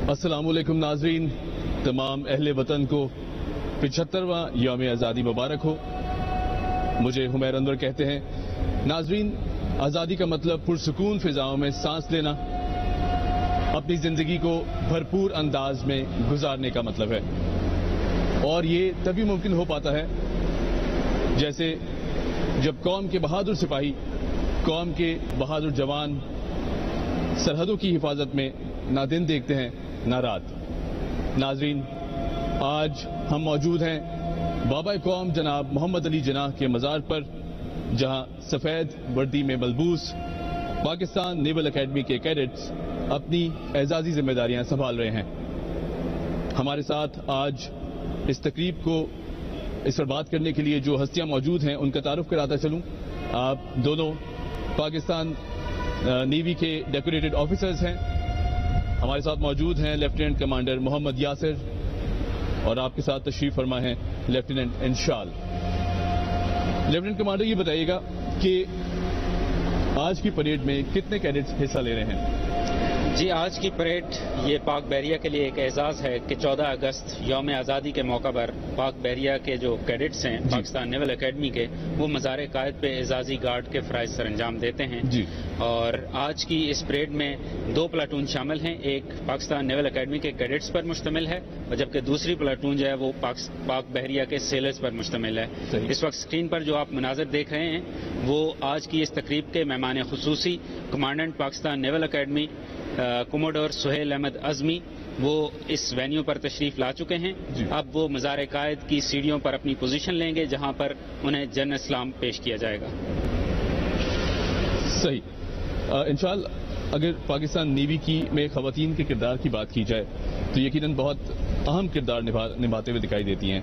السلام علیکم ناظرین، تمام اہل وطن کو 75واں یوم آزادی مبارک ہو۔ مجھے حمیر انور کہتے ہیں۔ ناظرین، آزادی کا مطلب پرسکون فضاؤں میں سانس لینا، اپنی زندگی کو بھرپور انداز میں گزارنے کا مطلب ہے، اور یہ تبھی ممکن ہو پاتا ہے جیسے جب قوم کے بہادر سپاہی، قوم کے بہادر جوان سرحدوں کی حفاظت میں نہ دن دیکھتے ہیں نہ رات۔ ناظرین، آج ہم موجود ہیں بابا قوم جناب محمد علی جناح کے مزار پر، جہاں سفید وردی میں ملبوس پاکستان نیول اکیڈمی کے کیڈٹس اپنی اعزازی ذمہ داریاں سنبھال رہے ہیں۔ ہمارے ساتھ آج اس تقریب کو اس پر بات کرنے کے لیے جو ہستیاں موجود ہیں ان کا تعارف کراتا چلوں۔ آپ دونوں پاکستان نیوی کے ڈیکوریٹڈ آفیسرز ہیں۔ ہمارے ساتھ موجود ہیں لیفٹیننٹ کمانڈر محمد یاسر، اور آپ کے ساتھ تشریف فرما ہیں لیفٹیننٹ انشال۔ لیفٹیننٹ کمانڈر، یہ بتائیے گا کہ آج کی پریڈ میں کتنے کیڈٹس حصہ لے رہے ہیں؟ جی، آج کی پریڈ یہ پاک بحریہ کے لیے ایک اعزاز ہے کہ 14 اگست یوم آزادی کے موقع پر پاک بحریہ کے جو کیڈٹس ہیں پاکستان نیول اکیڈمی کے، وہ مزار قائد پہ اعزازی گارڈ کے فرائض سر انجام دیتے ہیں۔ اور آج کی اس پریڈ میں 2 پلاٹون شامل ہیں، ایک پاکستان نیول اکیڈمی کے کیڈٹس پر مشتمل ہے، اور جبکہ دوسری پلاٹون جو ہے وہ پاک بحریہ کے سیلرز پر مشتمل ہے۔ اس وقت اسکرین پر جو آپ مناظر دیکھ رہے ہیں وہ آج کی اس تقریب کے مہمان خصوصی commandant Pakistan naval academy commodore Sohail Ahmed Azmi, وہ اس وینیو پر تشریف لا چکے ہیں۔ اب وہ مزار قائد کی سیڑھیوں پر اپنی پوزیشن لیں گے، جہاں پر انہیں جن اسلام پیش کیا جائے گا۔ صحیح۔ انشاءاللہ اگر پاکستان نیوی کی میں خواتین کے کردار کی بات کی جائے تو یقیناً بہت اہم کردار نبھاتے ہوئے دکھائی دیتی ہیں۔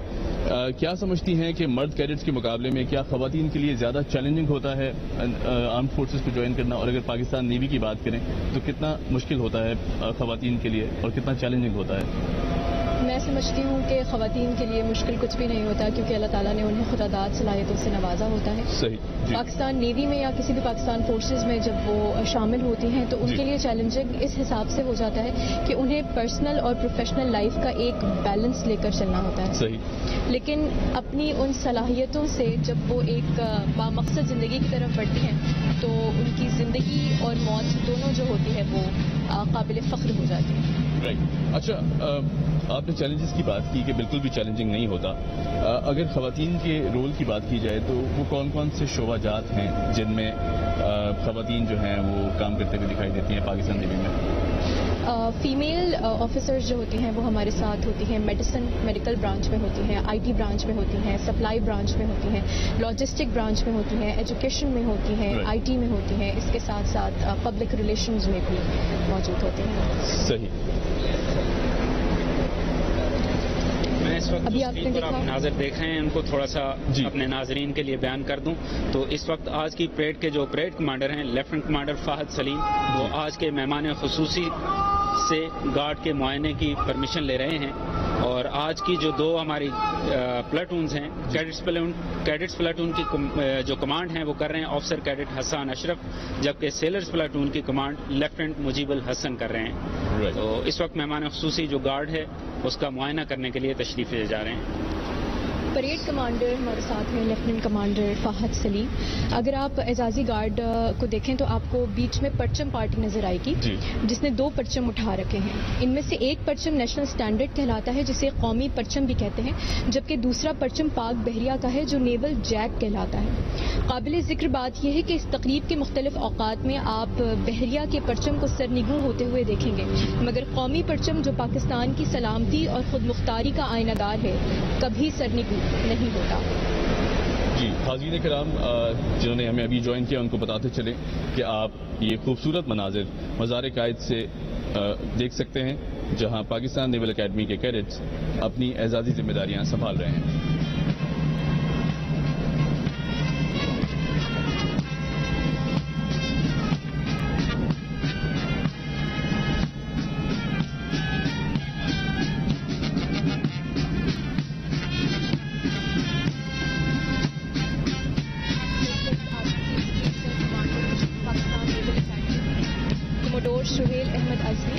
کیا سمجھتی ہیں کہ مرد کیڈٹس کے مقابلے میں کیا خواتین کے لیے زیادہ چیلنجنگ ہوتا ہے آرمڈ فورسز کو جوائن کرنا، اور اگر پاکستان نیوی کی بات کریں تو کتنا مشکل ہوتا ہے خواتین کے لیے اور کتنا چیلنجنگ ہوتا ہے؟ میں سمجھتی ہوں کہ خواتین کے لیے مشکل کچھ بھی نہیں ہوتا، کیونکہ اللہ تعالیٰ نے انہیں خداداد صلاحیتوں سے نوازا ہوتا ہے۔ صحیح۔ پاکستان نیوی میں یا کسی بھی پاکستان فورسز میں جب وہ شامل ہوتی ہیں تو ان کے لیے چیلنجنگ اس حساب سے ہو جاتا ہے کہ انہیں پرسنل اور پروفیشنل لائف کا ایک بیلنس لے کر چلنا ہوتا ہے۔ صحیح۔ لیکن اپنی ان صلاحیتوں سے جب وہ ایک بامقصد زندگی کی طرف بڑھتی ہیں تو ان کی زندگی اور موت دونوں جو ہوتی ہے وہ قابل فخر ہو جاتی ہے۔ رائٹ۔ اچھا، آپ نے چیلنجز کی بات کی کہ بالکل بھی چیلنجنگ نہیں ہوتا۔ اگر خواتین کے رول کی بات کی جائے تو وہ کون کون سے شعبہ جات ہیں جن میں خواتین جو ہیں وہ کام کرتے ہوئے دکھائی دیتی ہیں پاکستان نیوی میں؟ فیمیل آفیسرز جو ہوتی ہیں وہ ہمارے ساتھ ہوتی ہیں میڈیکل برانچ میں ہوتی ہیں، آئی ٹی برانچ میں ہوتی ہیں، سپلائی برانچ میں ہوتی ہیں، لاجسٹک برانچ میں ہوتی ہیں، ایجوکیشن میں ہوتی ہیں، آئی ٹی میں ہوتی ہیں، اس کے ساتھ ساتھ پبلک ریلیشنز میں بھی موجود ہوتے ہیں۔ صحیح۔ میں اس وقت اسکرین پر آپ ناظر دیکھ رہے ہیں، ان کو تھوڑا سا اپنے ناظرین کے لیے بیان کر دوں تو اس وقت آج کی پریڈ کے جو پریڈ کمانڈر ہیں لیفٹیننٹ کمانڈر فہد سلیم، وہ آج کے مہمان خصوصی سے گارڈ کے معائنے کی پرمیشن لے رہے ہیں، اور آج کی جو 2 ہماری پلاٹونز ہیں، کیڈٹس پلاٹون کی جو کمانڈ ہیں وہ کر رہے ہیں آفیسر کیڈٹ حسان اشرف، جبکہ سیلرز پلاٹون کی کمانڈ لیفٹیننٹ مجیب الحسن کر رہے ہیں۔ تو اس وقت مہمان خصوصی جو گارڈ ہے اس کا معائنہ کرنے کے لیے تشریف لے جا رہے ہیں۔ پریڈ کمانڈر ہمارے ساتھ ہیں لیفٹیننٹ کمانڈر فہد سلیم۔ اگر آپ اعزازی گارڈ کو دیکھیں تو آپ کو بیچ میں پرچم پارٹی نظر آئے گی جس نے 2 پرچم اٹھا رکھے ہیں۔ ان میں سے ایک پرچم نیشنل سٹینڈرڈ کہلاتا ہے جسے قومی پرچم بھی کہتے ہیں، جبکہ دوسرا پرچم پاک بحریہ کا ہے جو نیول جیک کہلاتا ہے۔ قابل ذکر بات یہ ہے کہ اس تقریب کے مختلف اوقات میں آپ بحریہ کے پرچم کو سرنگوں ہوتے ہوئے دیکھیں گے، مگر قومی پرچم جو پاکستان کی سلامتی اور خود مختاری کا آئینہ دار ہے کبھی سرنگوں نہیں ہوتا۔ جی، حاضرین کرام جنہوں نے ہمیں ابھی جوائن کیا ان کو بتاتے چلیں کہ آپ یہ خوبصورت مناظر مزار قائد سے دیکھ سکتے ہیں جہاں پاکستان نیول اکیڈمی کے کیڈٹس اپنی اعزازی ذمہ داریاں سنبھال رہے ہیں۔ کوموڈور سہیل احمد اعظمی،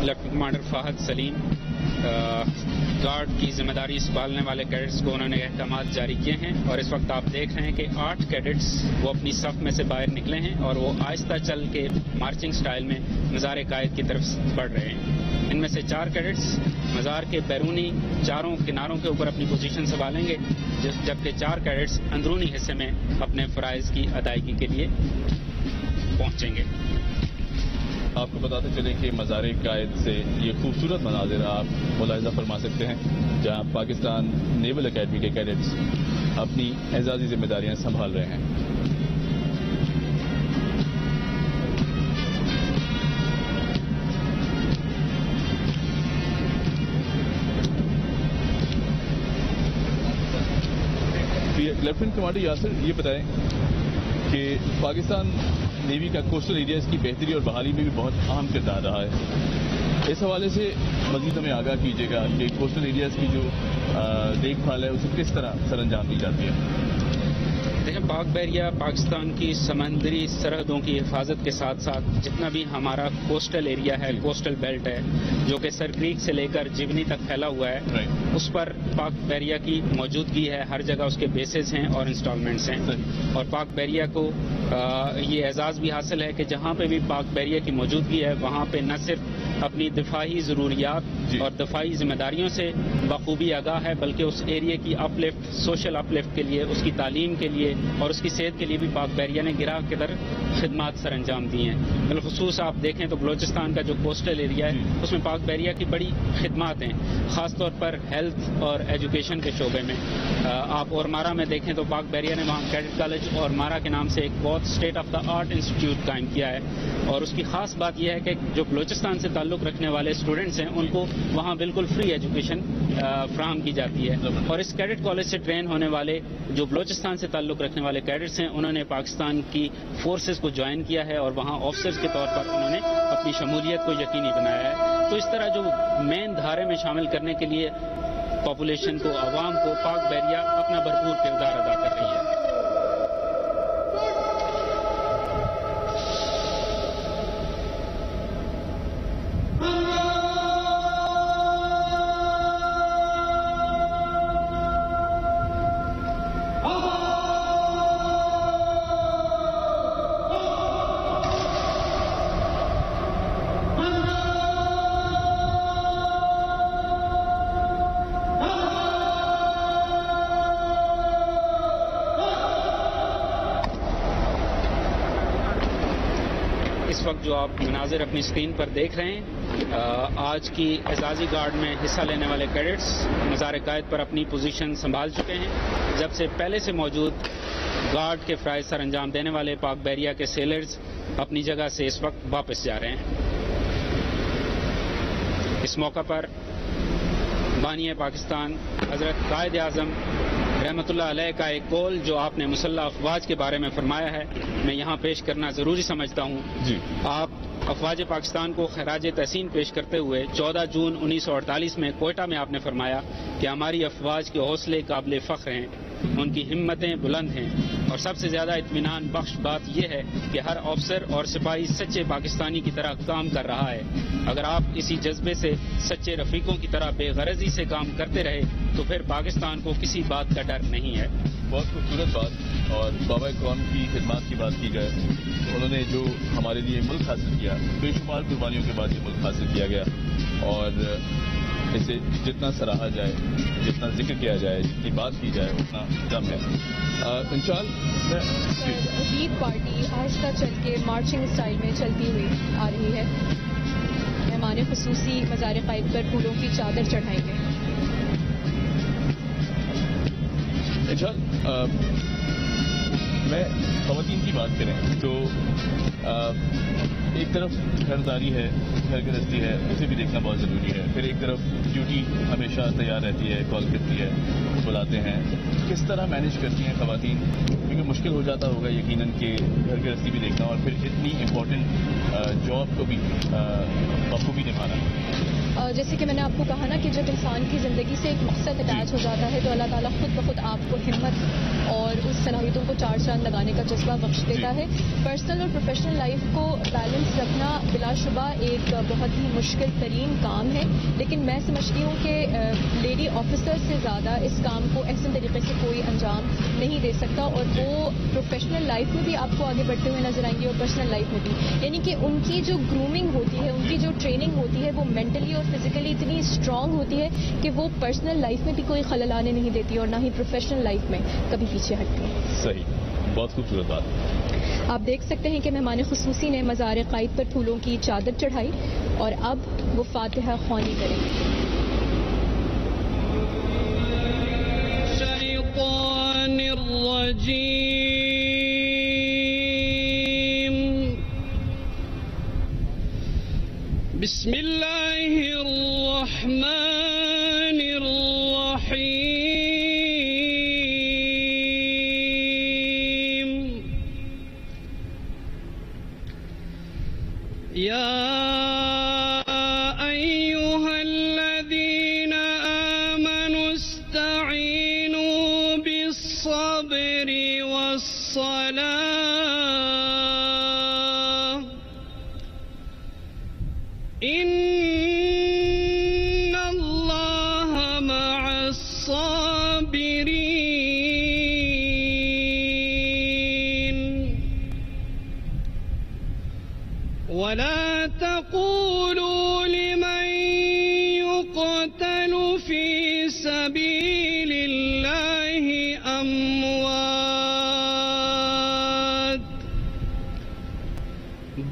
لیفٹیننٹ کمانڈر فہد سلیم گارڈ کی ذمہ داری سنبھالنے والے کیڈٹس کو انہوں نے احکامات جاری کیے ہیں، اور اس وقت آپ دیکھ رہے ہیں کہ 8 کیڈٹس وہ اپنی صف میں سے باہر نکلے ہیں اور وہ آہستہ چل کے مارچنگ سٹائل میں مزار قائد کی طرف بڑھ رہے ہیں۔ ان میں سے 4 کیڈٹس مزار کے بیرونی چاروں کناروں کے اوپر اپنی پوزیشن سنبھالیں گے، جبکہ 4 کیڈٹس اندرونی حصے میں اپنے فرائض کی ادائیگی کے لیے پہنچیں گے۔ آپ کو بتاتے چلیں کہ مزار قائد سے یہ خوبصورت مناظر آپ ملاحظہ فرما سکتے ہیں، جہاں پاکستان نیول اکیڈمی کے کیڈٹس اپنی اعزازی ذمہ داریاں سنبھال رہے ہیں۔ لیفٹیننٹ کمانڈر یاسر، یہ بتائیں کہ پاکستان نیوی کا کوسٹل ایریاز کی بہتری اور بحالی میں بھی بہت اہم کردار رہا ہے، اس حوالے سے مزید ہمیں آگاہ کیجیے گا کہ کوسٹل ایریاز کی جو دیکھ بھال ہے اسے کس طرح سر انجام دی جاتی ہے؟ دیکھیں، پاک بحریہ پاکستان کی سمندری سرحدوں کی حفاظت کے ساتھ ساتھ جتنا بھی ہمارا کوسٹل ایریا ہے، کوسٹل بیلٹ ہے، جو کہ سر کریک سے لے کر جبنی تک پھیلا ہوا ہے، اس پر پاک بحریہ کی موجودگی ہے، ہر جگہ اس کے بیسز ہیں اور انسٹالمنٹس ہیں، اور پاک بحریہ کو یہ اعزاز بھی حاصل ہے کہ جہاں پہ بھی پاک بحریہ کی موجودگی ہے وہاں پہ نہ صرف اپنی دفاعی ضروریات اور دفاعی ذمہ داریوں سے بخوبی آگاہ ہے، بلکہ اس ایریا کی اپ لفٹ، سوشل اپ لفٹ کے لیے، اس کی تعلیم کے لیے اور اس کی صحت کے لیے بھی پاک بحریہ نے گراہ کے در خدمات سر انجام دی ہیں۔ بالخصوص آپ دیکھیں تو بلوچستان کا جو کوسٹل ایریا ہے اس میں پاک بحریہ کی بڑی خدمات ہیں، خاص طور پر ہیلتھ اور ایجوکیشن کے شعبے میں۔ آپ اورمارا میں دیکھیں تو پاک بحریہ نے وہاں کیڈٹ کالج اورمارا کے نام سے ایک بہت state of the art institute قائم کیا ہے، اور اس کی خاص بات یہ ہے کہ جو بلوچستان سے تعلق رکھنے والے اسٹوڈنٹس ہیں ان کو وہاں بالکل فری ایجوکیشن فراہم کی جاتی ہے، اور اس کیڈٹ کالج سے ٹرین ہونے والے جو بلوچستان سے تعلق رکھنے والے کیڈٹس ہیں انہوں نے پاکستان کی فورسز کو جوائن کیا ہے اور وہاں آفیسرز کے طور پر انہوں نے اپنی شمولیت کو یقینی بنایا ہے۔ تو اس طرح جو مین دھارے میں شامل کرنے کے لیے پاپولیشن کو، عوام کو، پاک بحریہ اپنا بھرپور کردار ادا کر رہی ہے۔ اس وقت جو آپ مناظر اپنی اسکرین پر دیکھ رہے ہیں، آج کی اعزازی گارڈ میں حصہ لینے والے کیڈٹس مزار قائد پر اپنی پوزیشن سنبھال چکے ہیں، جب سے پہلے سے موجود گارڈ کے فرائض سر انجام دینے والے پاک بحریہ کے سیلرز اپنی جگہ سے اس وقت واپس جا رہے ہیں۔ اس موقع پر بانی پاکستان حضرت قائد اعظم رحمۃ اللہ علیہ کا ایک قول جو آپ نے مسلح افواج کے بارے میں فرمایا ہے، میں یہاں پیش کرنا ضروری سمجھتا ہوں۔ آپ افواج پاکستان کو خراج تحسین پیش کرتے ہوئے 14 جون 1948 میں کوئٹہ میں آپ نے فرمایا کہ ہماری افواج کے حوصلے قابل فخر ہیں، ان کی ہمتیں بلند ہیں، اور سب سے زیادہ اطمینان بخش بات یہ ہے کہ ہر افسر اور سپاہی سچے پاکستانی کی طرح کام کر رہا ہے۔ اگر آپ اسی جذبے سے سچے رفیقوں کی طرح بے غرضی سے کام کرتے رہے تو پھر پاکستان کو کسی بات کا ڈر نہیں ہے۔ بہت خوبصورت بات، اور بابا قوم کی خدمات کی بات کی جائے تو انہوں نے جو ہمارے لیے ملک حاصل کیا، بے شمار قربانیوں کے بعد یہ ملک حاصل کیا گیا، اور اسے جتنا سراہا جائے، جتنا ذکر کیا جائے، جتنی بات کی جائے اتنا کم ہے۔ انشاءاللہ عید پارٹی آہستہ چل کے مارچنگ اسٹائل میں چلتی ہوئی آ رہی ہے، مہمان خصوصی مزار قائد پر پھولوں کی چادر چڑھائیں گے۔ میں خواتین کی بات کریں تو ایک طرف گھرداری ہے، گھر گرہستی ہے، اسے بھی دیکھنا بہت ضروری ہے، پھر ایک طرف ڈیوٹی ہمیشہ تیار رہتی ہے، کال کرتی ہے، بلاتے ہیں، کس طرح مینیج کرتی ہیں خواتین؟ کیونکہ مشکل ہو جاتا ہوگا یقیناً کہ گھر گرہستی بھی دیکھنا اور پھر اتنی امپورٹنٹ جاب کو بھی بخوبی نبھانا۔ جیسے کہ میں نے آپ کو کہا نا کہ جب انسان کی زندگی سے ایک مقصد اٹیچ ہو جاتا ہے تو اللہ تعالیٰ خود بخود آپ کو ہمت اور اس صلاحیتوں کو چار چاند لگانے کا جذبہ بخش دیتا ہے. پرسنل اور پروفیشنل لائف کو بیلنس رکھنا بلا شبہ ایک بہت ہی مشکل ترین کام ہے, لیکن میں سمجھتی ہوں کہ لیڈی آفیسر سے زیادہ اس کام کو احسن طریقے سے کوئی انجام نہیں دے سکتا, اور وہ پروفیشنل لائف میں بھی آپ کو آگے بڑھتے ہوئے نظر آئیں گی اور پرسنل لائف میں بھی. یعنی کہ ان کی جو گرومنگ ہوتی ہے, ان کی جو ٹریننگ ہوتی ہے وہ مینٹلی اور فزیکلی اتنی اسٹرانگ ہوتی ہے کہ وہ پرسنل لائف میں بھی کوئی خلل آنے نہیں دیتی اور نہ ہی پروفیشنل لائف میں کبھی پیچھے ہٹتی ہے. صحیح, بہت خوبصورت بات. آپ دیکھ سکتے ہیں کہ مہمان خصوصی نے مزار قائد پر پھولوں کی چادر چڑھائی اور اب وہ فاتحہ خوانی کریں گے. الشیطان الرجیم. بسم اللہ الرحمن الرحیم. یا ایہا الذین آمنوا استعینوا بالصبر والصلاة ان اللہ مع الصابرین. ولا تقولوا لمن يقتل في سبيل الله أموات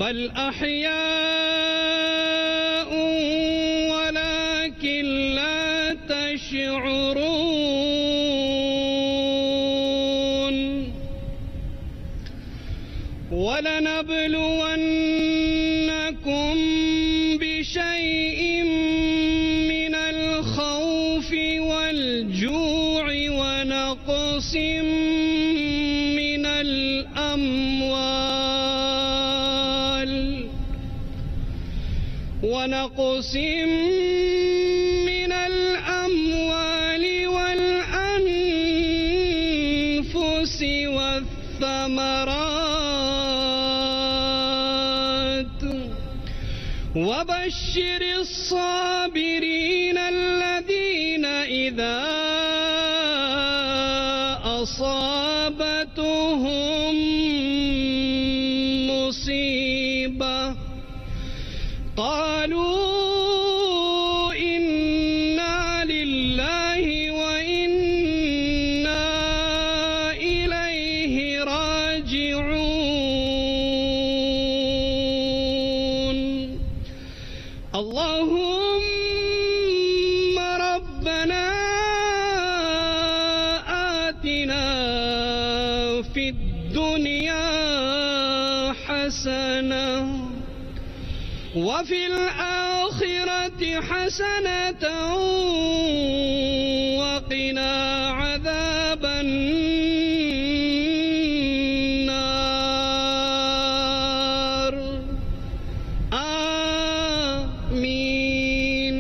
بل أحياء ولكن لا تشعرون. ولنبلونكم بشيء من الخوف والجوع ونقص من الأموال والأنفس والثمرات وبشر الصابرين الذين إذا أصابتهم مصيبة قالوا إنا لله وإنا إليه راجعون. اللهم ربنا آتنا في الدنيا حسنة وفي الآخرة حسنة وقنا عذاب النار. آمين.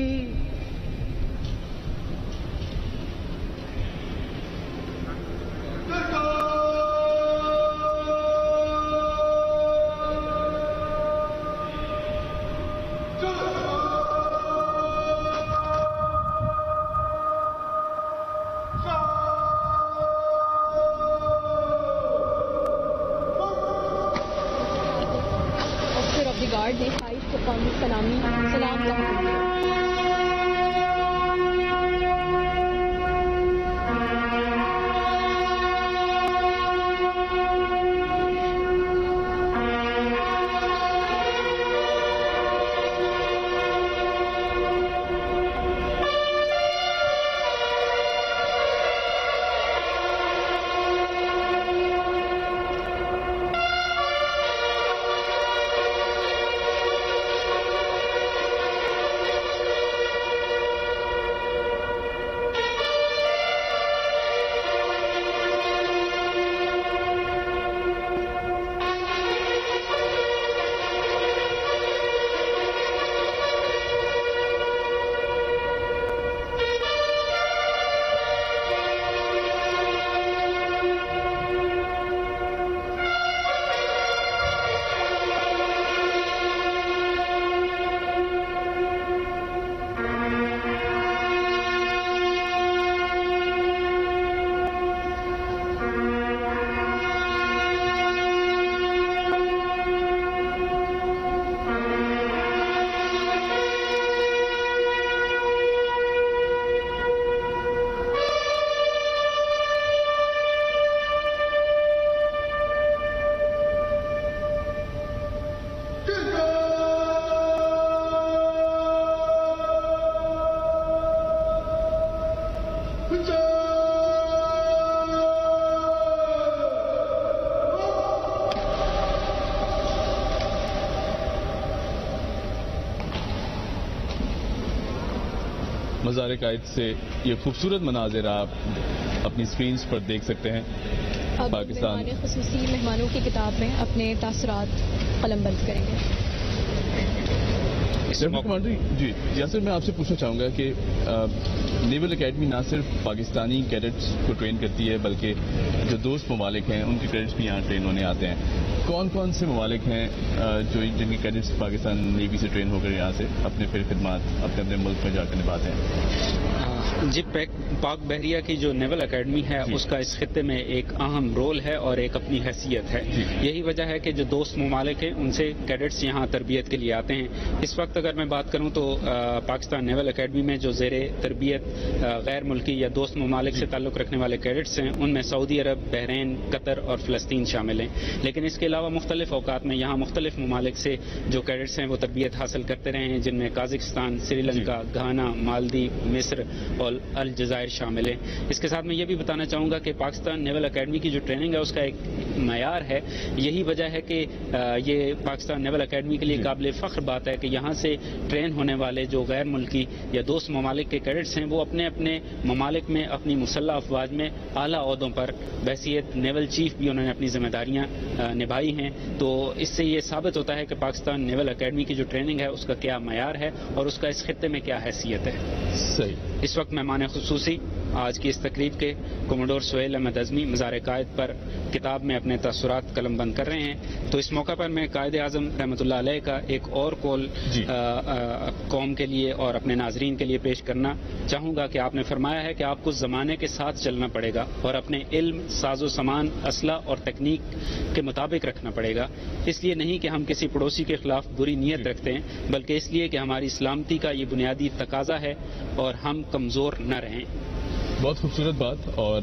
آفیسر آف دی گارڈ نے 5 کو قومی سلامی سلام تحفظ کیا. مزار قائد سے یہ خوبصورت مناظر آپ اپنی سکرینز پر دیکھ سکتے ہیں. پاکستان خصوصی مہمانوں کی کتاب میں اپنے تاثرات قلم بند کریں گے. کمانڈر جی یاسر میں آپ سے پوچھنا چاہوں گا کہ نیول اکیڈمی نہ صرف پاکستانی کیڈٹس کو ٹرین کرتی ہے بلکہ جو دوست ممالک ہیں ان کے کیڈٹس بھی یہاں ٹرین ہونے آتے ہیں. کون کون سے ممالک ہیں جو جن کے کیڈٹس پاکستان نیوی سے ٹرین ہو کر یہاں سے اپنے پھر خدمات اپنے اپنے ملک میں جا کر نبھاتے ہیں؟ جی پاک بحریہ کی جو نیول اکیڈمی ہے اس کا اس خطے میں ایک اہم رول ہے اور ایک اپنی حیثیت ہے. یہی وجہ ہے کہ جو دوست ممالک ہیں ان سے کیڈٹس یہاں تربیت کے لیے آتے ہیں. اس وقت اگر میں بات کروں تو پاکستان نیول اکیڈمی میں جو زیر تربیت غیر ملکی یا دوست ممالک سے تعلق رکھنے والے کیڈٹس ہیں ان میں سعودی عرب، بحرین، قطر اور فلسطین شامل ہیں. لیکن اس کے علاوہ مختلف اوقات میں یہاں مختلف ممالک سے جو کیڈٹس ہیں وہ تربیت حاصل کرتے رہے ہیں جن میں قازقستان، سری لنکا، گھانا، مالدیپ، مصر اور الجزائر شامل ہیں. اس کے ساتھ میں یہ بھی بتانا چاہوں گا کہ پاکستان نیول اکیڈمی کی جو ٹریننگ ہے اس کا ایک معیار ہے. یہی وجہ ہے کہ یہ پاکستان نیول اکیڈمی کے لیے قابل فخر بات ہے کہ یہاں سے ٹرین ہونے والے جو غیر ملکی یا دوست ممالک کے کیڈٹس ہیں وہ اپنے اپنے ممالک میں اپنی مسلح افواج میں اعلیٰ عہدوں پر بحیثیت نیول چیف بھی انہوں نے اپنی ذمہ داریاں نبھائی ہیں. تو اس سے یہ ثابت ہوتا ہے کہ پاکستان نیول اکیڈمی کی جو ٹریننگ ہے اس کا کیا معیار ہے اور اس کا اس خطے میں کیا حیثیت ہے. صحیح. اس وقت مہمان خصوصی آج کی اس تقریب کے کوموڈور سہیل احمد اعظمی مزار قائد پر کتاب میں اپنے تاثرات قلم بند کر رہے ہیں. تو اس موقع پر میں قائد اعظم رحمۃ اللہ علیہ کا ایک اور قول قوم کے لیے اور اپنے ناظرین کے لیے پیش کرنا چاہوں گا کہ آپ نے فرمایا ہے کہ آپ کو زمانے کے ساتھ چلنا پڑے گا اور اپنے علم، ساز و سامان، اسلحہ اور تکنیک کے مطابق رکھنا پڑے گا. اس لیے نہیں کہ ہم کسی پڑوسی کے خلاف بری نیت رکھتے ہیں بلکہ اس لیے کہ ہماری سلامتی کا یہ بنیادی تقاضا ہے اور ہم کمزور نہ رہیں. بہت خوبصورت بات. اور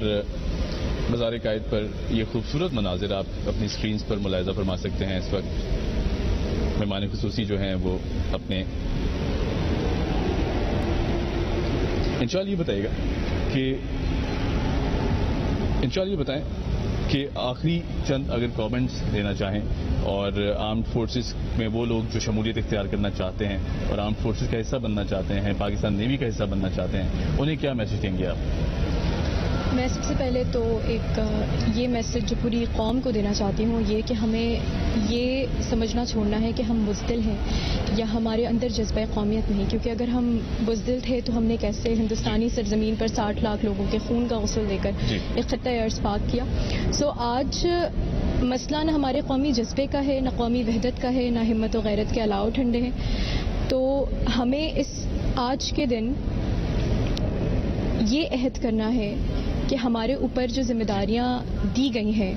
مزار قائد پر یہ خوبصورت مناظر آپ اپنی سکرینز پر ملاحظہ فرما سکتے ہیں. اس وقت مہمان خصوصی جو ہیں وہ اپنے انشاءاللہ یہ بتائیں کہ آخری چند اگر کامنٹس دینا چاہیں اور آرمڈ فورسز میں وہ لوگ جو شمولیت اختیار کرنا چاہتے ہیں اور آرمڈ فورسز کا حصہ بننا چاہتے ہیں، پاکستان نیوی کا حصہ بننا چاہتے ہیں، انہیں کیا میسج دیں گے آپ؟ میں سب سے پہلے تو ایک یہ میسج جو پوری قوم کو دینا چاہتی ہوں یہ کہ ہمیں یہ سمجھنا چھوڑنا ہے کہ ہم بزدل ہیں یا ہمارے اندر جذبہ قومیت نہیں. کیونکہ اگر ہم بزدل تھے تو ہم نے کیسے ہندوستانی سرزمین پر 60 لاکھ لوگوں کے خون کا غسل دے کر ایک خطہ ارض پاک کیا. سو آج مسئلہ نہ ہمارے قومی جذبے کا ہے، نہ قومی وحدت کا ہے، نہ ہمت و غیرت کے علاؤ ٹھنڈے ہیں. تو ہمیں اس آج کے دن یہ عہد کرنا ہے کہ ہمارے اوپر جو ذمہ داریاں دی گئی ہیں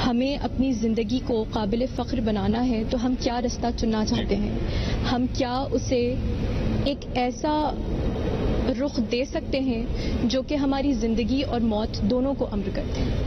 ہمیں اپنی زندگی کو قابل فخر بنانا ہے. تو ہم کیا رستہ چننا چاہتے ہیں، ہم کیا اسے ایک ایسا رخ دے سکتے ہیں جو کہ ہماری زندگی اور موت دونوں کو امر کرتے ہیں.